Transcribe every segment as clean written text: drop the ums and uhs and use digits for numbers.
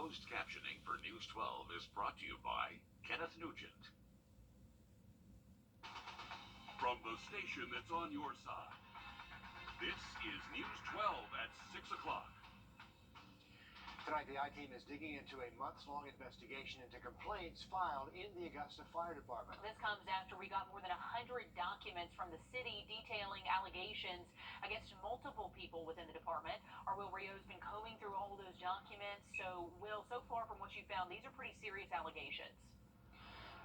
Closed captioning for News 12 is brought to you by Kenneth Nugent. From the station that's on your side, this is News 12 at 6 o'clock. Tonight, the I-Team is digging into a months-long investigation into complaints filed in the Augusta Fire Department. This comes after we got more than 100 documents from the city detailing allegations against multiple people within the department. Our Will Rio's been combing through all of those documents. So, Will, so far from what you found, these are pretty serious allegations.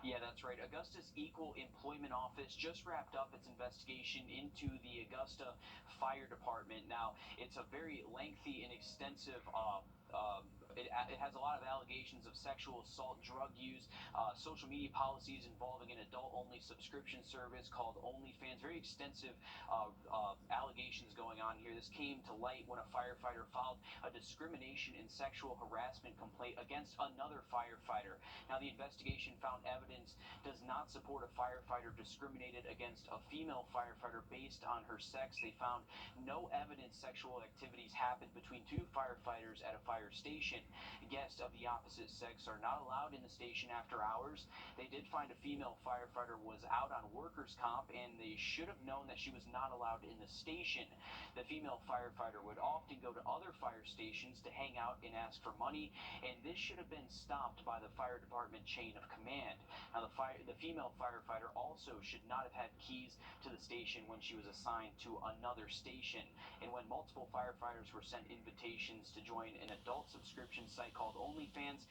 Yeah, that's right. Augusta's Equal Employment Office just wrapped up its investigation into the Augusta Fire Department. Now, it's a very lengthy and extensive it has a lot of allegations of sexual assault, drug use, social media policies involving an adult-only subscription service called OnlyFans. Very extensive allegations going on here. This came to light when a firefighter filed a discrimination and sexual harassment complaint against another firefighter. Now, the investigation found evidence does not support a firefighter discriminated against a female firefighter based on her sex. They found no evidence sexual activities happened between two firefighters at a fire station. Guests of the opposite sex are not allowed in the station after hours. They did find a female firefighter was out on workers' comp, and they should have known that she was not allowed in the station. The female firefighter would often go to other fire stations to hang out and ask for money, and this should have been stopped by the fire department chain of command. Now, the female firefighter also should not have had keys to the station when she was assigned to another station. And when multiple firefighters were sent invitations to join an adult subscription site called OnlyFans,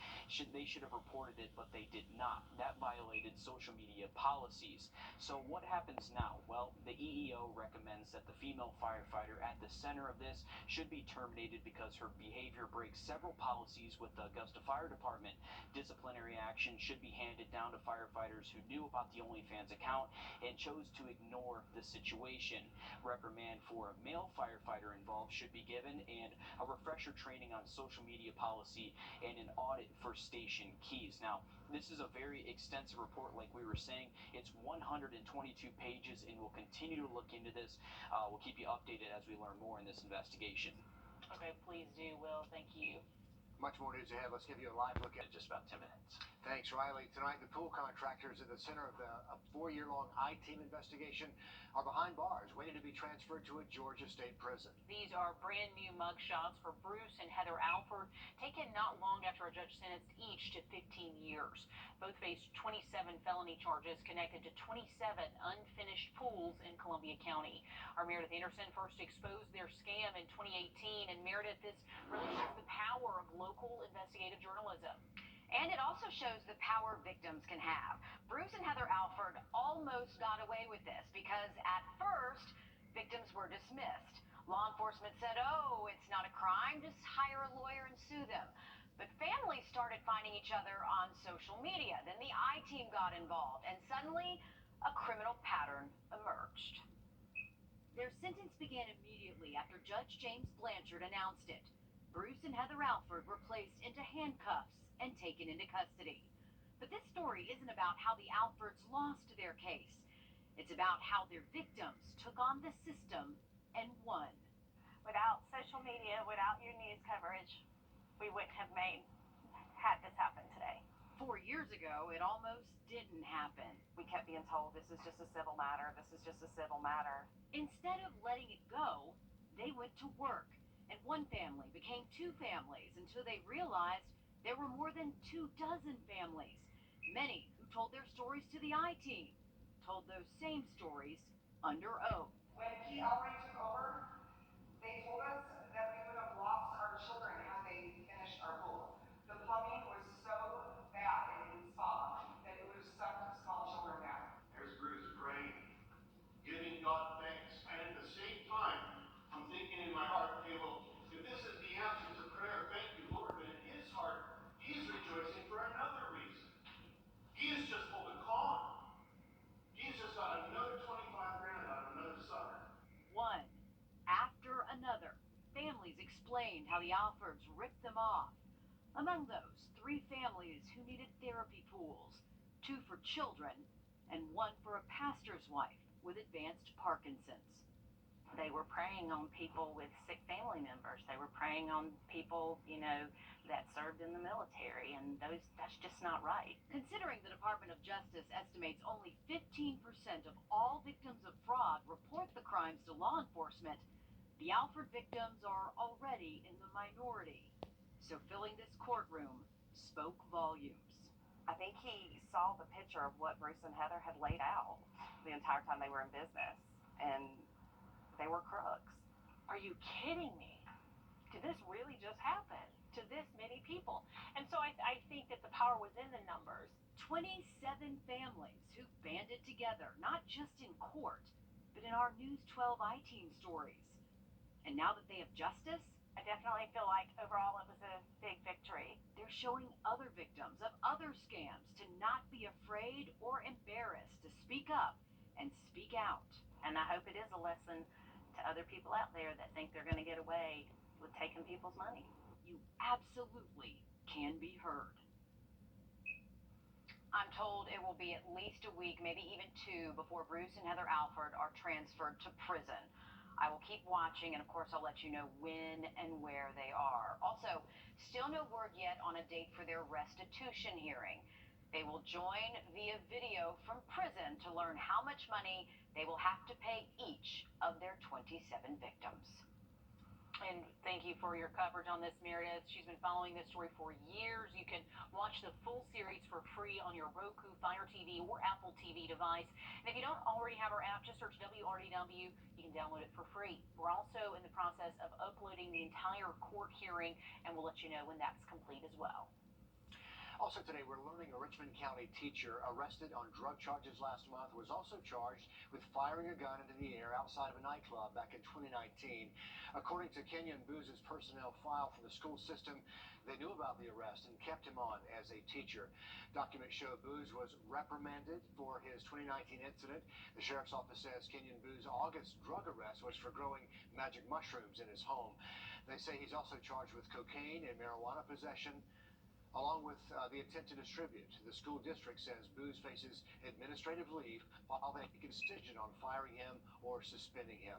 they should have reported it, but they did not. That violated social media policies. So what happens now? Well, the EEO recommends that the female firefighter at the center of this should be terminated because her behavior breaks several policies with the Augusta Fire Department. Disciplinary action should be handed down to firefighters who knew about the OnlyFans account and chose to ignore the situation. Reprimand for a male firefighter involved should be given, and a refresher training on social media policy and an audit for station keys. Now, this is a very extensive report, like we were saying. It's 122 pages, and we'll continue to look into this. We'll keep you updated as we learn more in this investigation. Okay, please do, Will. Thank you. Much more news ahead. Let's give you a live look at In just about 10 minutes. Thanks, Riley. Tonight, the pool contractors at the center of a 4-year-long I-Team investigation are behind bars, waiting to be transferred to a Georgia state prison. These are brand new mugshots for Bruce and Heather Alford, taken not long after a judge sentenced each to 15 years. Both faced 27 felony charges connected to 27 unfinished pools in Columbia County. Our Meredith Anderson first exposed their scam in 2018, and Meredith, this really shows the power of local investigative journalism. And it also shows the power victims can have. Bruce and Heather Alford almost got away with this because at first, victims were dismissed. Law enforcement said, oh, it's not a crime, just hire a lawyer and sue them. But families started finding each other on social media. Then the I-Team got involved, and suddenly a criminal pattern emerged. Their sentence began immediately after Judge James Blanchard announced it. Bruce and Heather Alford were placed into handcuffs and taken into custody. But this story isn't about how the Alfords lost their case. It's about how their victims took on the system and won. Without social media, without your news coverage, we wouldn't have had this happen today. 4 years ago, it almost didn't happen. We kept being told this is just a civil matter, this is just a civil matter. Instead of letting it go, they went to work. And one family became 2 families until they realized there were more than 24 families. Many who told their stories to the I-Team told those same stories under oath. When Pete Albright took over, they told us that we would have lost our children had they finished our pool. The plumbing was so bad in spa that it would have sucked small children down. There's Bruce praying, giving God thanks, and at the same time, I'm thinking in my heart, okay, well, if this is the answer to prayer, thank you, Lord, but in his heart, he's rejoicing for another reason. He has just pulled a con. He's just got another 25 grand out of another sucker. One after another, families explained how the Alfords ripped them off. Among those, 3 families who needed therapy pools, 2 for children, and 1 for a pastor's wife with advanced Parkinson's. They were preying on people with sick family members. They were preying on people, that served in the military, and that's just not right. Considering the Department of Justice estimates only 15% of all victims of fraud report the crimes to law enforcement, the Alford victims are already in the minority. So filling this courtroom spoke volumes. I think he saw the picture of what Bruce and Heather had laid out the entire time they were in business, and they were crooks. Are you kidding me? Did this really just happen to this many people? And so I think that the power was in the numbers. 27 families who banded together, not just in court, but in our News 12 I-Team stories. And now that they have justice, I definitely feel like overall it was a big victory. they're showing other victims of other scams to not be afraid or embarrassed to speak up and speak out. And I hope it is a lesson to other people out there that think they're going to get away with taking people's money. You absolutely can be heard. I'm told it will be at least a week, maybe even 2, before Bruce and Heather Alford are transferred to prison. I will keep watching, and of course I'll let you know when and where they are. Also, still no word yet on a date for their restitution hearing. They will join via video from prison to learn how much money they will have to pay each of their 27 victims. And thank you for your coverage on this, Meredith. She's been following this story for years. You can watch the full series for free on your Roku, Fire TV, or Apple TV device. And if you don't already have our app, just search WRDW. You can download it for free. We're also in the process of uploading the entire court hearing, and we'll let you know when that's complete as well. Also today, we're learning a Richmond County teacher arrested on drug charges last month was also charged with firing a gun into the air outside of a nightclub back in 2019. According to Kenyon Booz's personnel file from the school system, they knew about the arrest and kept him on as a teacher. Documents show Booz was reprimanded for his 2019 incident. The sheriff's office says Kenyon Booz's August drug arrest was for growing magic mushrooms in his home. They say he's also charged with cocaine and marijuana possession, along with the intent to distribute. The school district says Booz faces administrative leave while they make a decision on firing him or suspending him.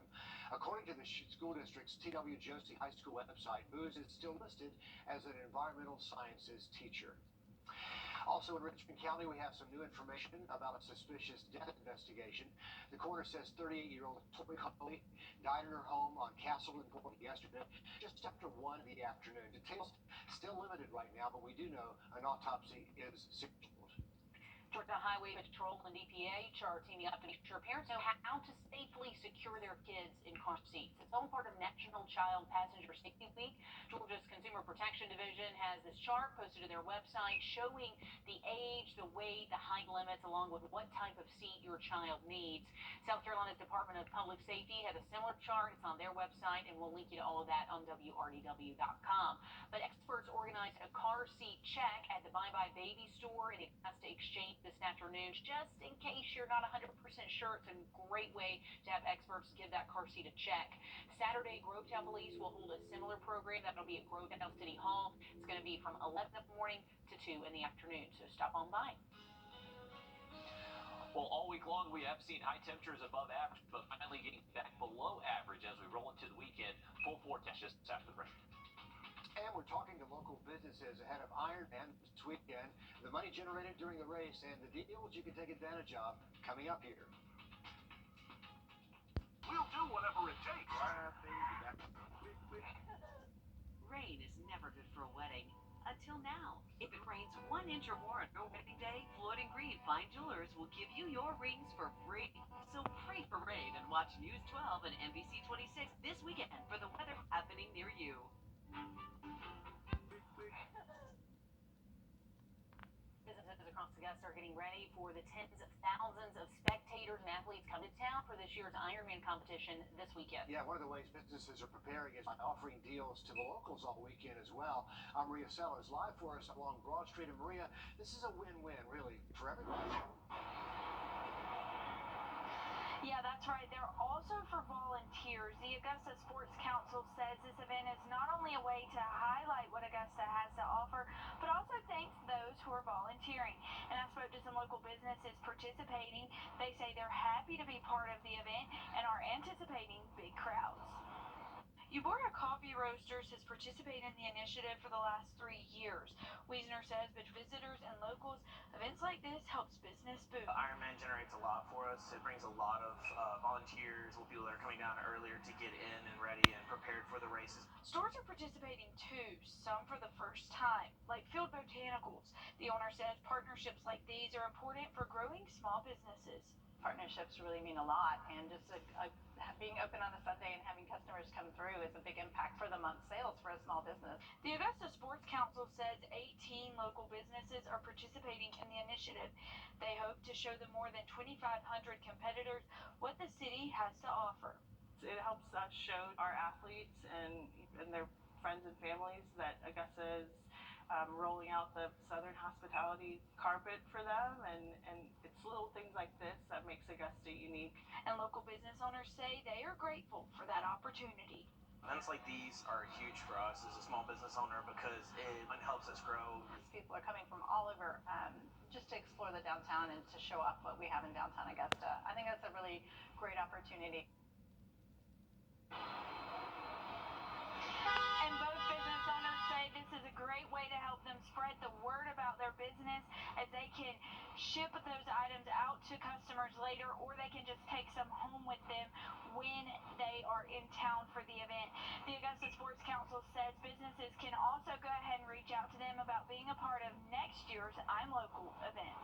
According to the school district's T.W. Josie High School website, Booz is still listed as an environmental sciences teacher. Also in Richmond County, we have some new information about a suspicious death investigation. The coroner says 38-year-old Tori Holly died in her home on Castle and Point yesterday, just after 1 in the afternoon. Details still limited right now, but we do know an autopsy is scheduled. Georgia Highway Patrol and EPA are teaming up to make sure parents know how to safely secure their kids in car seats. It's all part of National Child Passenger Safety Week. Georgia's Consumer Protection Division has this chart posted to their website showing the age, the weight, the height limits, along with what type of seat your child needs. South Carolina's Department of Public Safety has a similar chart. It's on their website, and we'll link you to all of that on WRDW.com. But experts organized a car seat check at the Bye Bye Baby store in Augusta Exchange this afternoon, just in case you're not 100% sure. It's a great way to have experts give that car seat a check. Saturday, Grovetown Police will hold a similar program. That'll be at Grovetown City Hall. It's going to be from 11 in the morning to 2 in the afternoon, so stop on by. Well, all week long we have seen high temperatures above average, but finally getting back below average as we roll into the weekend. Full forecast just after the break. And we're talking to local businesses ahead of Ironman this weekend, the money generated during the race, and the deals you can take advantage of coming up here. We'll do whatever it takes. Rain is never good for a wedding. Until now. If it rains 1 inch or more on your wedding day, Floyd & Green Fine Jewelers will give you your rings for free. So pray for rain and watch News 12 and NBC 26 this weekend for the weather happening near you. Businesses across Augusta are getting ready for the tens of thousands of spectators and athletes coming to town for this year's Ironman competition this weekend. Yeah, one of the ways businesses are preparing is by offering deals to the locals all weekend as well. Maria Sellers live for us along Broad Street. And Maria, this is a win-win, really, for everybody. Yeah, that's right. They're also for volunteers. The Augusta Sports Council says this event is not only a way to highlight what Augusta has to offer, but also thanks those who are volunteering. And I spoke spoke to some local businesses participating. They say they're happy to be part of the event and are anticipating big crowds. Uborna Coffee Roasters has participated in the initiative for the last 3 years. Wiesner says, but visitors and locals, events like this helps business boom. Ironman generates a lot for us. It brings a lot of volunteers, people that are coming down earlier to get in and ready and prepared for the races. Stores are participating too, some for the first time, like Field Botanicals. The owner says partnerships like these are important for growing small businesses. Partnerships really mean a lot, and just being open on a Sunday and having customers come through is a big impact for the month's sales for a small business. The Augusta Sports Council says 18 local businesses are participating in the initiative. They hope to show the more than 2,500 competitors what the city has to offer. It helps us show our athletes and their friends and families that Augusta is rolling out the Southern hospitality carpet for them, and it's little things like this that makes Augusta unique. And local business owners say they are grateful for that opportunity. Events like these are huge for us as a small business owner because it helps us grow. People are coming from all over just to explore the downtown and to show off what we have in downtown Augusta. I think that's a really great opportunity. And both business owners say this is a great way to help them spread the word about their business, as they can ship those items out to customers later, or they can just take some home with them when they are in town for the event. The Augusta Sports Council says businesses can also go ahead and reach out to them about being a part of next year's I'm Local event.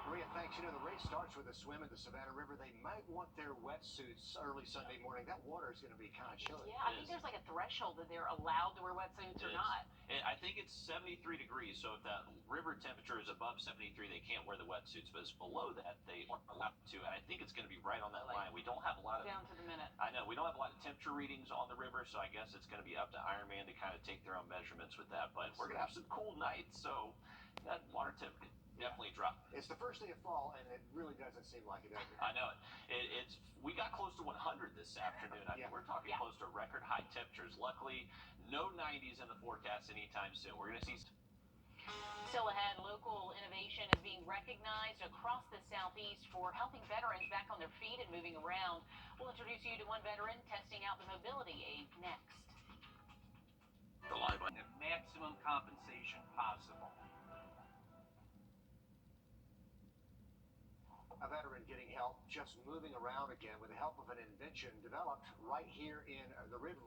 Maria, thanks. You know, the race starts with a swim in the Savannah River. They might want their wetsuits early Sunday morning. That water is going to be kind of chilly. Yeah, I think there's like a threshold that they're allowed to wear wetsuits or not. I think it's 73 degrees, so if that river temperature is above 73, they can't wear the wetsuits, but it's below that, they aren't allowed to, and I think it's going to be right on that line. We don't have a lot of... Down to the minute. I know, we don't have a lot of temperature readings on the river, so I guess it's going to be up to Ironman to kind of take their own measurements with that, but we're going to have some cool nights, so that water temp could definitely drop. It's the first day of fall, and it really doesn't seem like it, does it? I know it. We got close to 100 this afternoon. I mean, we're talking close to record high temperatures. Luckily, no 90s in the forecast anytime soon. We're going to see... Still ahead, local innovation is being recognized across the Southeast for helping veterans back on their feet and moving around. We'll introduce you to one veteran testing out the mobility aid next. The live on Maximum compensation possible. A veteran getting help just moving around again with the help of an invention developed right here in the river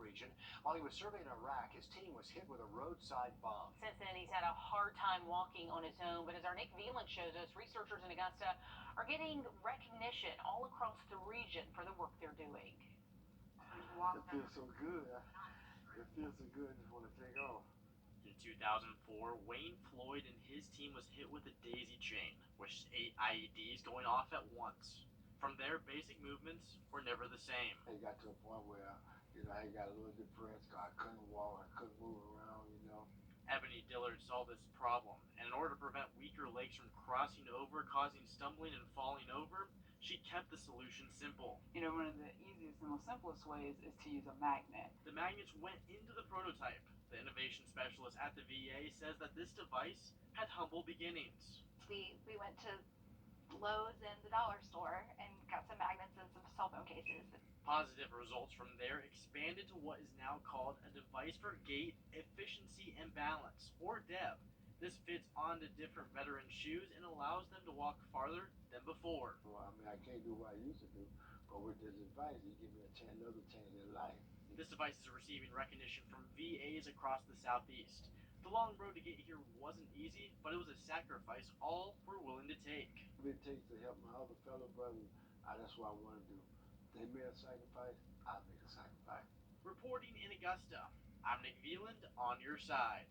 region. While he was serving in Iraq, his team was hit with a roadside bomb. Since then, he's had a hard time walking on his own, but as our Nick Veland shows us, researchers in Augusta are getting recognition all across the region for the work they're doing. It feels so good. It feels so good. I just want to take off. In 2004, Wayne Floyd and his team was hit with a daisy chain, which is 8 IEDs going off at once. From there, basic movements were never the same. It got to a point where, I got a little depressed. I couldn't walk. I couldn't move around, Ebony Dillard saw this problem, and in order to prevent weaker legs from crossing over, causing stumbling and falling over, she kept the solution simple. One of the easiest and most simplest ways is to use a magnet. The magnets went into the prototype. The innovation specialist at the VA says that this device had humble beginnings. We went to Lowe's and the dollar store and got some magnets and some cell phone cases. Positive results from there expanded to what is now called a device for gait efficiency and balance, or DEB. This fits onto different veteran shoes and allows them to walk farther than before. Well, I can't do what I used to do, but with this device, it gives me another chance in life. This device is receiving recognition from VAs across the Southeast. The long road to get here wasn't easy, but it was a sacrifice all were willing to take. What it takes to help my other fellow brothers, that's what I want to do. They made a sacrifice, I'll make a sacrifice. Reporting in Augusta, I'm Nick Veland on your side.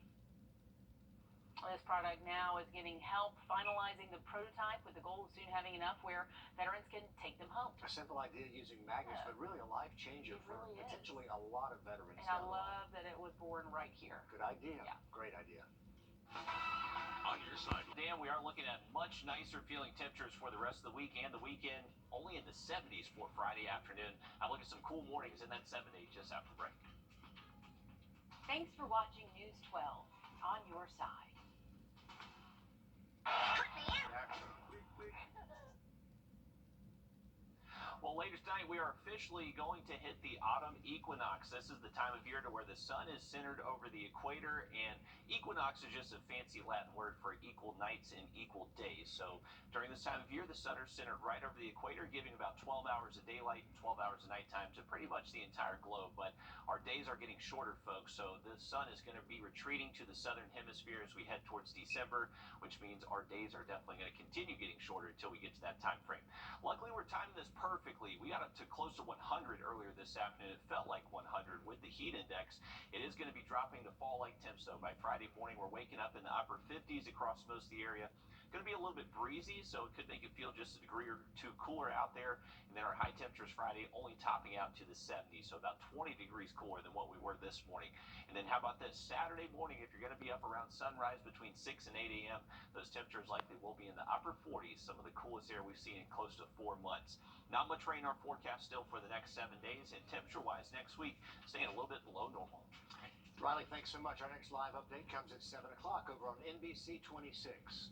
This product now is getting help finalizing the prototype with the goal of soon having enough where veterans can take them home. A simple idea using magnets, but really a life changer for potentially a lot of veterans. And I love that it was born right here. Good idea. Yeah. Great idea. On your side, Dan, we are looking at much nicer feeling temperatures for the rest of the week and the weekend. Only in the 70s for Friday afternoon. I look at some cool mornings in that 70s just after break. Thanks for watching News 12 on your side. Put me in. news tonight, we are officially going to hit the autumn equinox. This is the time of year to where the sun is centered over the equator, and equinox is just a fancy Latin word for equal nights and equal days. So during this time of year, the sun is centered right over the equator, giving about 12 hours of daylight and 12 hours of nighttime to pretty much the entire globe. But our days are getting shorter, folks, so the sun is going to be retreating to the southern hemisphere as we head towards December, which means our days are definitely going to continue getting shorter until we get to that time frame. Luckily, we're timing this perfectly. We got up to close to 100 earlier this afternoon. It felt like 100 with the heat index. It is going to be dropping the fall-like temps, though. By Friday morning, we're waking up in the upper 50s across most of the area. Going to be a little bit breezy, so it could make it feel just a degree or two cooler out there. And then our high temperatures Friday only topping out to the 70s, so about 20 degrees cooler than what we were this morning. And then how about this Saturday morning? If you're going to be up around sunrise between 6 and 8 a.m., those temperatures likely will be in the upper 40s, some of the coolest air we've seen in close to 4 months. Not much rain in our forecast still for the next 7 days, and temperature-wise next week, staying a little bit below normal. Riley, thanks so much. Our next live update comes at 7 o'clock over on NBC 26.